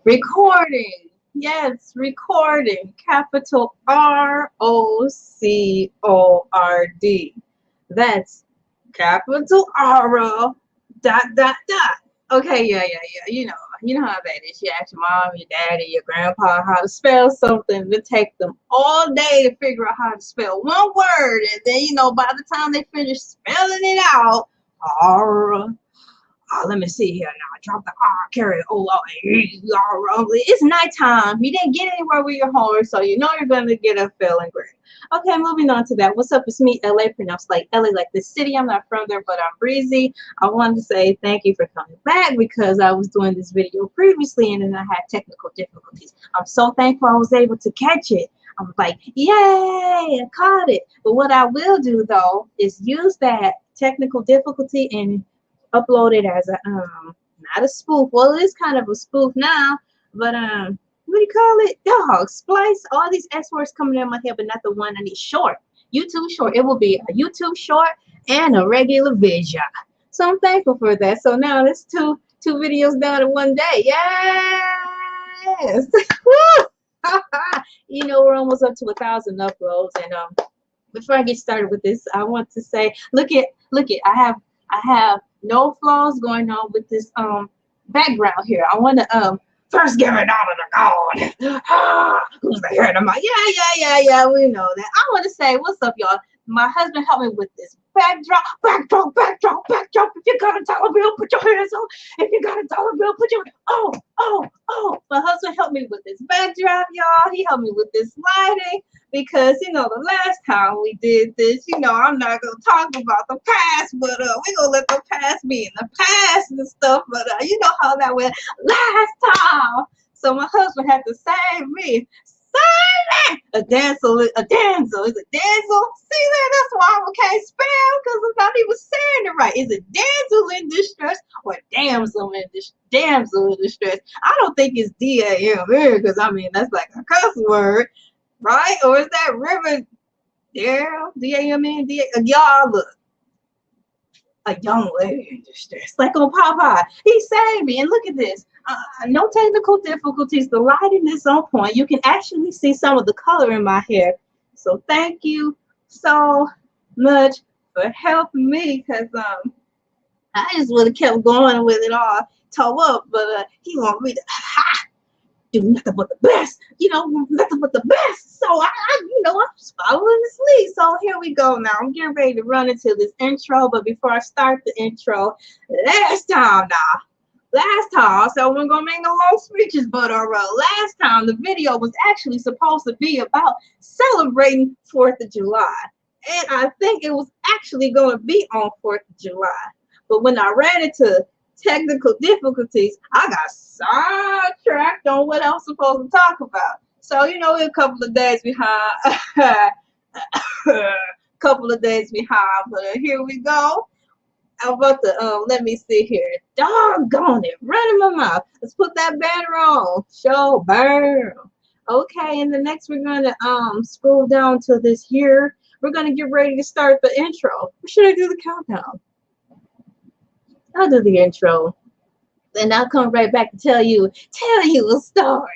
Recording. Yes, recording. Capital ROCORD. That's capital R dot. Okay, yeah. You know how that is. You ask your mom, your daddy, your grandpa how to spell something. It take them all day to figure out how to spell one word, and then by the time they finish spelling it out, R. Oh, let me see here now. Drop the R, carry it. It's nighttime. You didn't get anywhere with your homework, so you know you're going to get a failing grade. Okay, moving on to that. What's up? It's me, LA, pronounced like LA, like the city. I'm not from there, but I'm breezy. I wanted to say thank you for coming back because I was doing this video previously and then I had technical difficulties. I'm so thankful I was able to catch it. I'm like, yay, I caught it. But what I will do, though, is use that technical difficulty and upload it as a not a spoof. Well, it is kind of a spoof now, but what do you call it? Dog splice. All these S words coming in my head, but not the one I need. Short. YouTube short. It will be a YouTube short and a regular video. So I'm thankful for that. So now there's two videos done in one day. Yes. We're almost up to 1,000 uploads, and before I get started with this, I want to say, look at I have no flaws going on with this background here. I want to first give it out of the God. Who's the head of my yeah, we know that. I want to say, what's up, y'all? My husband helped me with this backdrop. If you got a dollar bill, put your hands on. If you got a dollar bill, put your oh. My husband helped me with this backdrop, y'all. He helped me with this lighting because the last time we did this, I'm not gonna talk about the past, but we're gonna let the past be in the past and stuff. But you know how that went last time. So my husband had to save me. A damsel. Is a damsel? See that? That's why I can't spell, because I thought he was saying it right. Is it damsel in distress or damsel in distress? I don't think it's D-A-M-E, because that's like a cuss word, right? Or is that river? Yeah, D-A-M-N, y'all look. A young lady in distress, like on Popeye. He saved me, and look at this. No technical difficulties. The lighting is on point. You can actually see some of the color in my hair. So thank you so much for helping me, because I just would have kept going with it all, toe up, but he want me to do nothing but the best, nothing but the best. So I'm just following his lead. So here we go now. I'm getting ready to run into this intro, but before I start the intro, last time, so we're gonna make no long speeches, but last time the video was actually supposed to be about celebrating 4th of July. And I think it was actually gonna be on 4th of July. But when I ran into technical difficulties, I got sidetracked on what I was supposed to talk about. So we're a couple of days behind. But here we go. I'm about to let me see here. Doggone it, running my mouth. Let's put that banner on. Show burn. Okay, and the next we're gonna scroll down to this here. We're gonna get ready to start the intro. Or should I do the countdown? I'll do the intro. Then I'll come right back to tell you a story.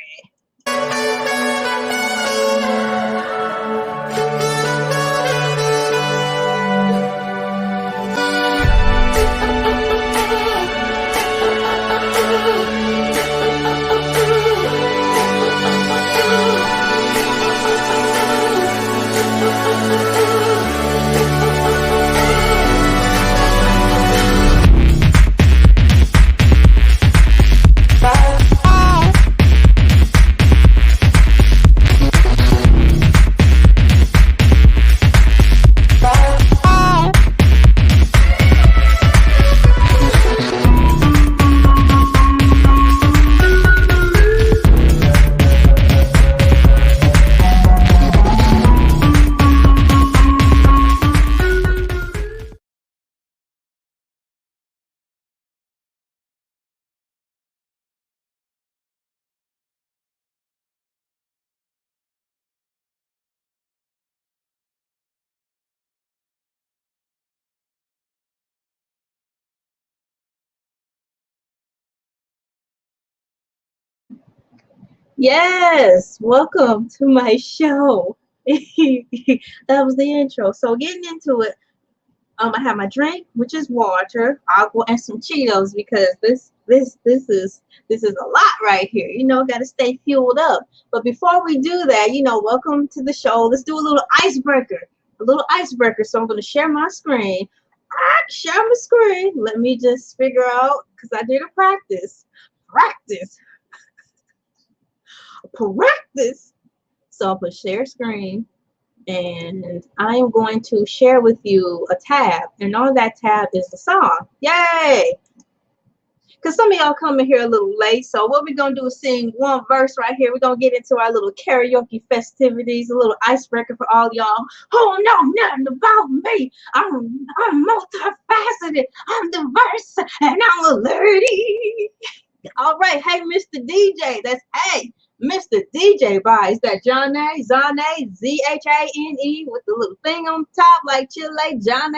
Yes, welcome to my show. That was the intro. So getting into it, I have my drink, which is water. I'll go and some Cheetos because this is a lot right here. Got to stay fueled up. But before we do that, welcome to the show. Let's do a little icebreaker. A little icebreaker. So I'm going to share my screen. Share my screen. Let me just figure out because I did a practice. So I'll put share screen, and I am going to share with you a tab, and on that tab is the song. Yay! Because some of y'all coming here a little late, so what we're going to do is sing one verse right here. We're going to get into our little karaoke festivities, a little icebreaker for all y'all. Oh, no, nothing about me. I'm multifaceted, I'm diverse, and I'm a lady. All right, hey, Mr. DJ, that's hey. Mr. DJ Is that Zhane, Zhane, with the little thing on top like Chile, Zhane.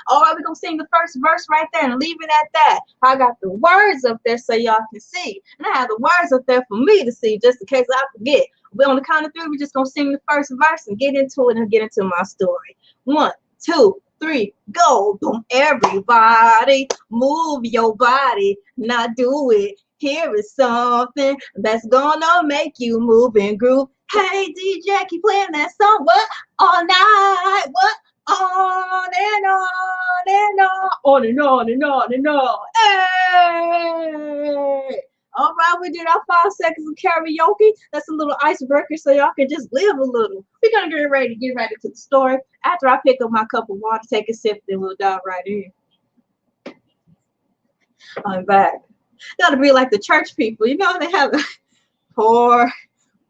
All right, we're going to sing the first verse right there and leave it at that. I got the words up there so y'all can see. And I have the words up there for me to see just in case I forget. We're on the count of three. We're just going to sing the first verse and get into it and get into my story. 1, 2, 3, go. Boom, everybody, move your body. Now do it. Here is something that's gonna make you move and groove. Hey DJ, keep playing that song. What? All night. What? On and on and on. On and on and on and on. Hey! All right, we did our 5 seconds of karaoke. That's a little icebreaker so y'all can just live a little. We're gonna get ready to the story. After I pick up my cup of water, take a sip, then we'll dive right in. I'm back. Gotta be like the church people, they have poor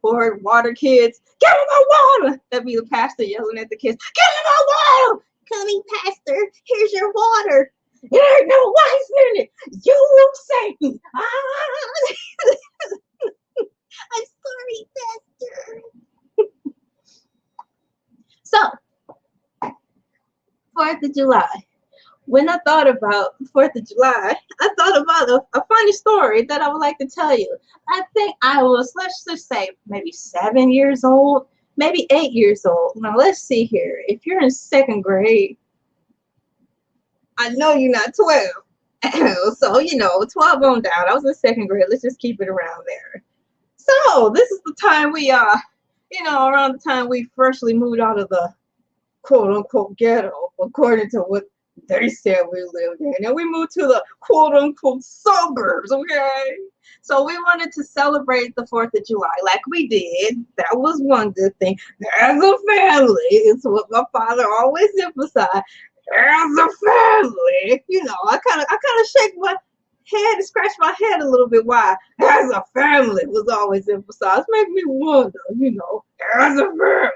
water kids. Give me my water. That'd be the pastor yelling at the kids. Give me my water. Coming, pastor. Here's your water. There ain't no wise in it. You Satan. I'm sorry, pastor. So, 4th of July. When I thought about 4th of July, I thought about a funny story that I would like to tell you. I think I was, let's just say, maybe 7 years old, maybe 8 years old. Now, let's see here. If you're in 2nd grade, I know you're not 12. So, 12 on down. I was in 2nd grade. Let's just keep it around there. So, this is the time we are, around the time we freshly moved out of the quote-unquote ghetto, according to what they said we lived in, and we moved to the quote-unquote suburbs, okay? So we wanted to celebrate the 4th of July like we did. That was one good thing. As a family, it's what my father always emphasized. As a family, I kind of shake my head and scratch my head a little bit. Why? As a family was always emphasized. Make me wonder, as a family.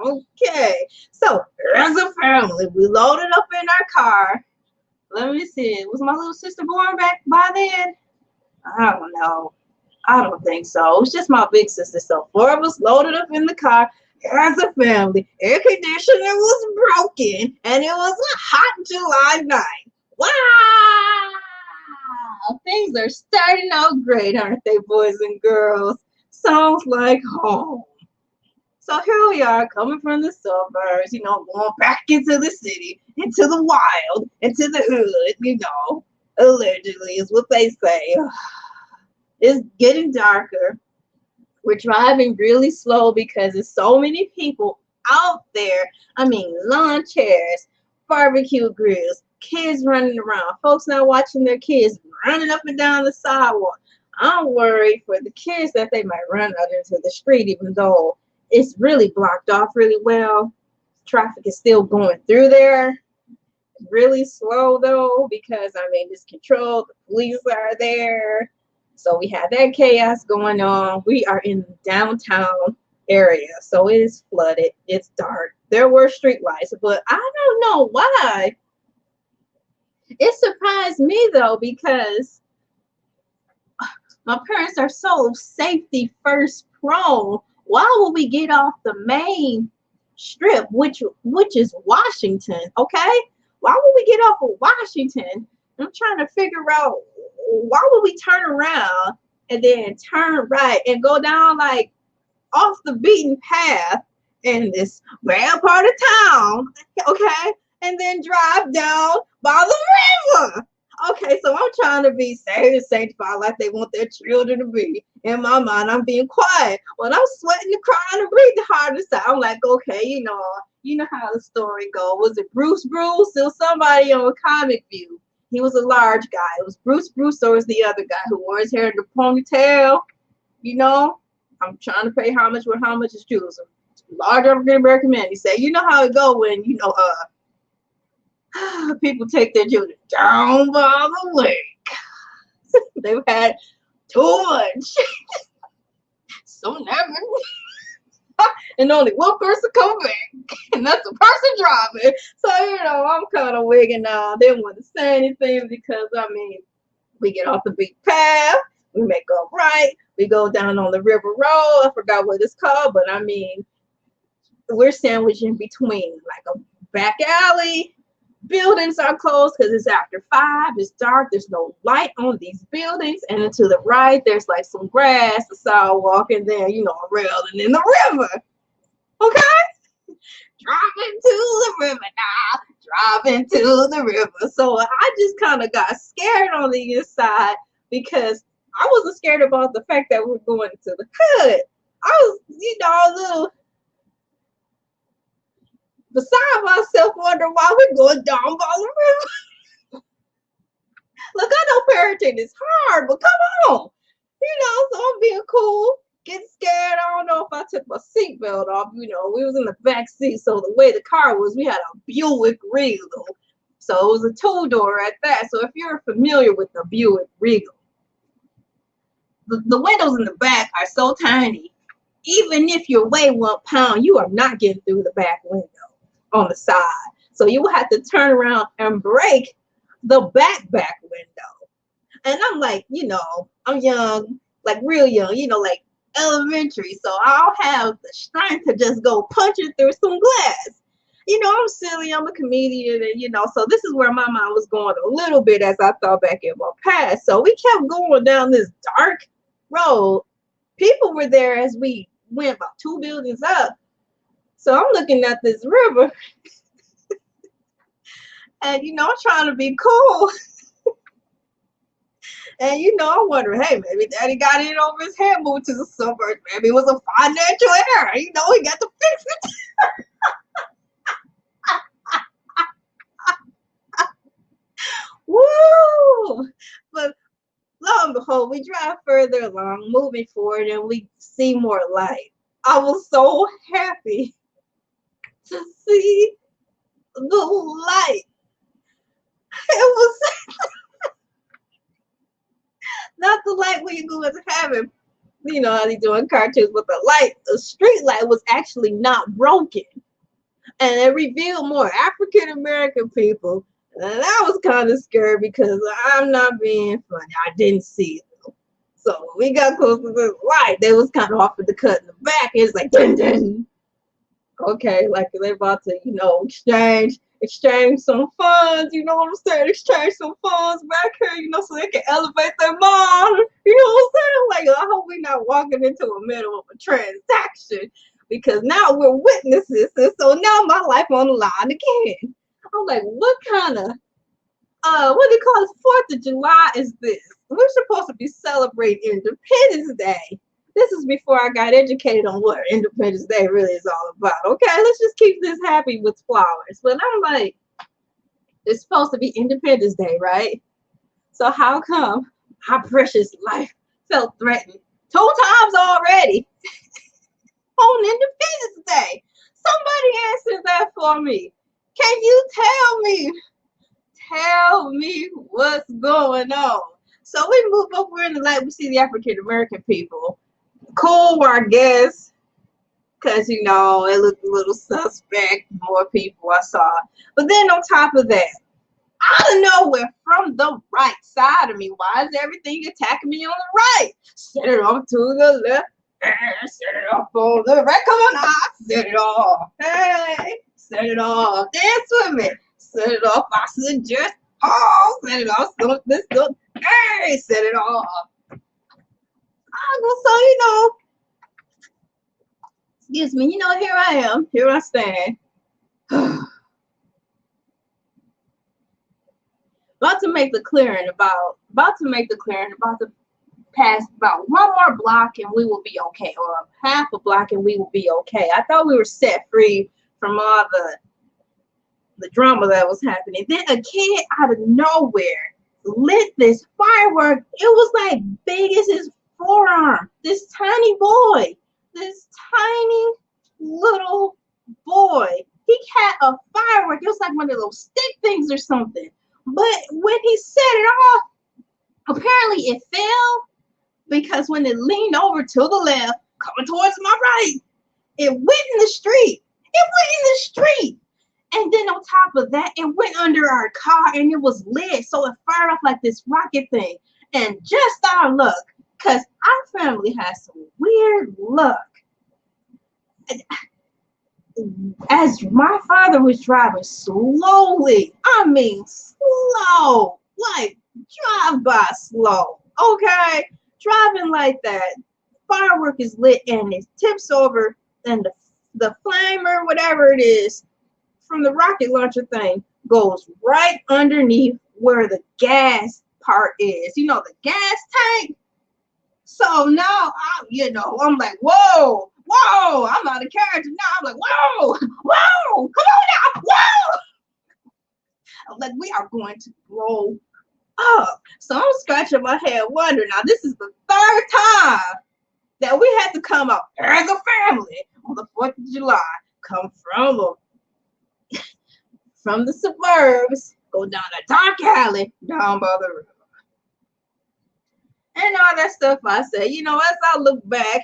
Okay, so as a family, we loaded up in our car. Let me see. Was my little sister born back by then? I don't know. I don't think so. It was just my big sister. So 4 of us loaded up in the car as a family. Air conditioner was broken, and it was a hot July night. Wow! Things are starting out great, aren't they, boys and girls? Sounds like home. So here we are, coming from the suburbs, going back into the city, into the wild, into the hood, allegedly is what they say. It's getting darker. We're driving really slow because there's so many people out there. I mean, lawn chairs, barbecue grills, kids running around, folks not watching their kids running up and down the sidewalk. I'm worried for the kids that they might run out into the street, even though it's really blocked off really well. Traffic is still going through there. Really slow though, because it's controlled. The police are there. So we have that chaos going on. We are in the downtown area. So it is flooded. It's dark. There were street lights, but I don't know why. It surprised me though, because my parents are so safety first prone. Why would we get off the main strip, which is Washington, okay? Why would we get off of Washington? I'm trying to figure out, why would we turn around and then turn right and go down like off the beaten path in this rare part of town, okay, and then drive down by the river. Okay, so I'm trying to be saved and sanctified like they want their children to be. In my mind, I'm being quiet. When I'm sweating and crying and breathing hard inside, I'm like, okay, you know how the story goes. Was it Bruce? It was somebody on Comic View. He was a large guy. It was Bruce, or was the other guy who wore his hair in the ponytail. You know, I'm trying to pay homage where homage is due. So large African American man. He said, you know how it go when people take their children down by the lake. They've had too much. So never. And only one person come back, and that's the person driving. So I'm kind of wigging out. I didn't want to say anything because we get off the beat path, we make a right, we go down on the river road. I forgot what it's called, but we're sandwiched in between like a back alley. Buildings are closed because it's after 5. It's dark. There's no light on these buildings. And then to the right, there's like some grass, a sidewalk, and then a rail, and then the river. Okay, driving to the river now. Driving to the river. So I just kind of got scared on the inside because I wasn't scared about the fact that we're going to the hood. I was, a little beside myself, wondering why we're going down by the river. Look, I know parenting is hard, but come on. So I'm being cool, getting scared. I don't know if I took my seatbelt off. We was in the back seat, so the way the car was, we had a Buick Regal. So it was a two-door at that. So if you're familiar with the Buick Regal, the windows in the back are so tiny. Even if you weigh 1 pound, you are not getting through the back window on the side. So you will have to turn around and break the back window. And I'm like, I'm young, like real young, like elementary. So I'll have the strength to just go punching through some glass. I'm silly, I'm a comedian, and so this is where my mind was going a little bit as I thought back in my past. So we kept going down this dark road. People were there as we went about 2 buildings up. So I'm looking at this river and I'm trying to be cool. And I'm wondering, hey, maybe daddy got it over his head, moved to the suburbs. Maybe it was a financial error. He got to fix it. Woo! But lo and behold, we drive further along, moving forward, and we see more light. I was so happy to see the light. It was not the light where you go into heaven, how they do in cartoons, but the street light was actually not broken. And it revealed more African American people. And I was kind of scared because I'm not being funny. I didn't see it. So when we got close to the light, they was kind of off at the cut in the back. It's like, dun, dun. Okay, like they're about to, exchange some funds, you know what I'm saying? Exchange some funds back here, so they can elevate their mind. You know what I'm saying? Like, I hope we're not walking into the middle of a transaction because now we're witnesses, and so now my life on the line again. I'm like, what kind of, what do you call it, 4th of July is this? We're supposed to be celebrating Independence Day. This is before I got educated on what Independence Day really is all about. Okay, let's just keep this happy with flowers. But I'm like, it's supposed to be Independence Day, right? So how come our precious life felt threatened 2 times already on Independence Day? Somebody answer that for me. Can you tell me what's going on? So we move up, we're in the light, we see the African American people. Cool, I guess, because it looked a little suspect. More people I saw, but then on top of that, out of nowhere from the right side of me, why is everything attacking me on the right? Set it off to the left, set it off on the right. Come on, set it off. Hey, set it off. Dance with me. Set it off. I suggest. Oh, set it off. So let's go. Hey, set it off. So, you know, excuse me, you know, here I am. Here I stand. About to make the clearing about to pass about one more block and we will be okay, or half a block and we will be okay. I thought we were set free from all the drama that was happening. Then a kid out of nowhere lit this firework. It was like big as his forearm. This tiny boy, this tiny little boy, he had a firework. It was like one of those stick things or something. But when he set it off, apparently it fell because when it leaned over to the left, coming towards my right, it went in the street. It went in the street. And then on top of that, it went under our car and it was lit. So it fired off like this rocket thing. And just our luck, because our family has some weird luck. As my father was driving slowly, I mean slow, like drive by slow, okay? Driving like that, firework is lit and it tips over and the flamer, whatever it is, from the rocket launcher thing goes right underneath where the gas part is. You know, the gas tank. So now I'm like, whoa, I'm out of character now. I'm like, whoa, come on now, whoa. I'm like, we are going to blow up. So I'm scratching my head wondering, now this is the third time that we had to come out as a family on the 4th of July. Come from the suburbs, go down a dark alley down by the river. And all that stuff I said, you know, as I look back,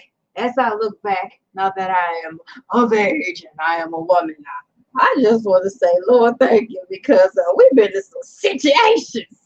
now that I am of age and I am a woman now, I just want to say, Lord, thank you, because we've been in some situations.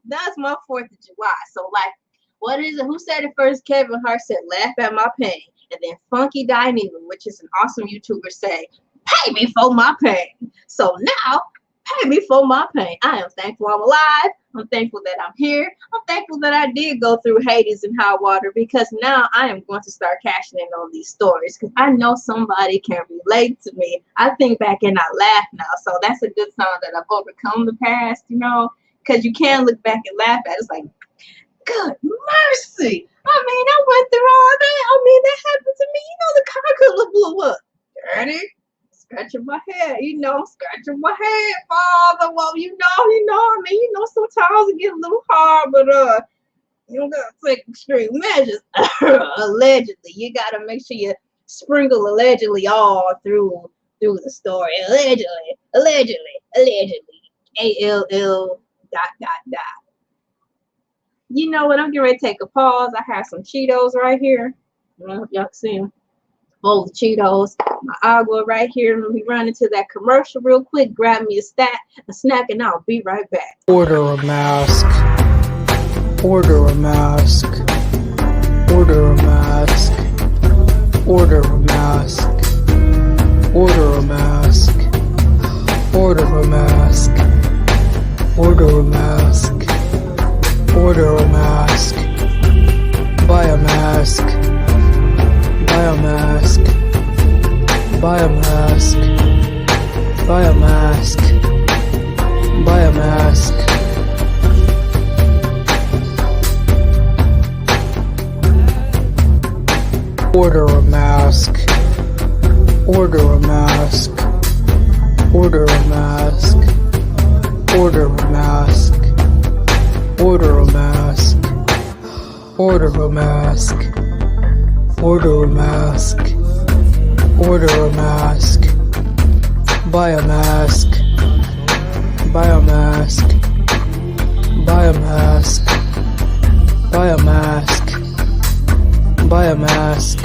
That's my 4th of July. So, like, what is it? Who said it first? Kevin Hart said, laugh at my pain. And then Funky Dynamo, which is an awesome YouTuber, say, pay me for my pain. So now, pay me for my pain. I am thankful I'm alive. I'm thankful that I'm here. I'm thankful that I did go through Hades and hot water, because now I am going to start cashing in on these stories because I know somebody can relate to me. I think back and I laugh now. So that's a good sign that I've overcome the past, you know, because you can look back and laugh at it. It's like, good mercy. I mean, I went through all that. I mean, that happened to me. You know, the car could have blew up. Dirty. Scratching my head, scratching my head, Father. Well, I mean, sometimes it gets a little hard, but you gotta take extreme measures. Allegedly, you gotta make sure you sprinkle allegedly all through the story. Allegedly, ALL dot. You know what? I'm getting ready to take a pause. I have some Cheetos right here. I don't know if y'all can see them. Bowl of Cheetos, my agua right here. Let me run into that commercial real quick, grab me a snack, and I'll be right back. Order a mask. Order a mask. Order a mask. Order a mask. Order a mask. Order a mask. Order a mask. Order a mask. Buy a mask. Buy a mask. Buy a mask. Buy a mask. Buy a mask. Order a mask. Order a mask. Order a mask. Order a mask. Order a mask. Order a mask. Order a mask. Order a mask. Buy a mask. Buy a mask. Buy a mask. Buy a mask. Buy a mask.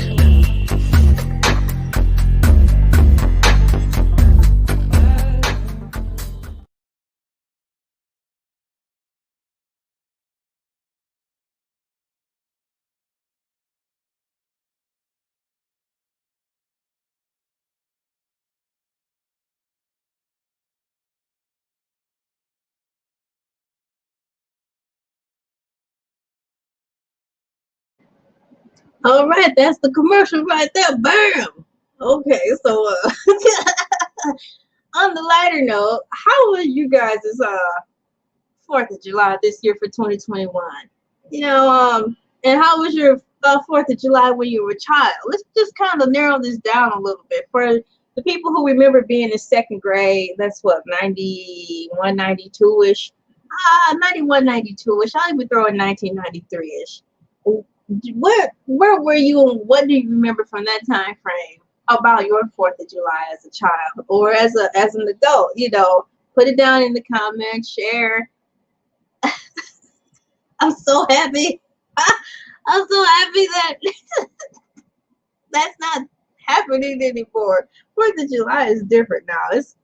All right, that's the commercial right there. Bam. Okay, so on the lighter note, how was you guys' 4th of July this year for 2021? You know, and how was your 4th of July when you were a child? Let's just kind of narrow this down a little bit. For the people who remember being in 2nd grade, that's what, 91, 92-ish? 91, 92-ish. I'll even throw in 1993-ish. Where were you and what do you remember from that time frame about your 4th of July as a child or as an adult? You know, put it down in the comments, share. I'm so happy. I'm so happy that that's not happening anymore. 4th of July is different now. It's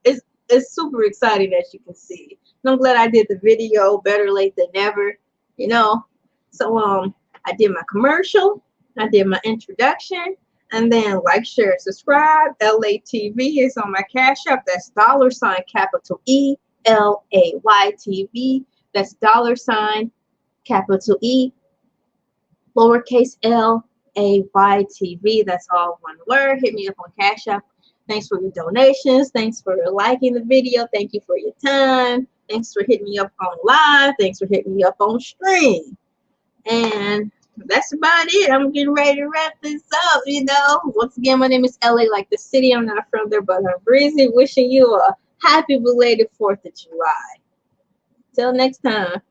super exciting, as you can see. And I'm glad I did the video. Better late than never, you know. So I did my commercial, I did my introduction, and then like, share, subscribe. Elaytv is on my Cash App. That's capital ELAYTV. That's capital E lowercase LAYTV. That's all one word. Hit me up on Cash App. Thanks for your donations. Thanks for liking the video. Thank you for your time. Thanks for hitting me up on live. Thanks for hitting me up on stream. And that's about it. I'm getting ready to wrap this up, you know. Once again, my name is LA, like the city. I'm not from there, but I'm breezy. Wishing you a happy belated 4th of July. Till next time.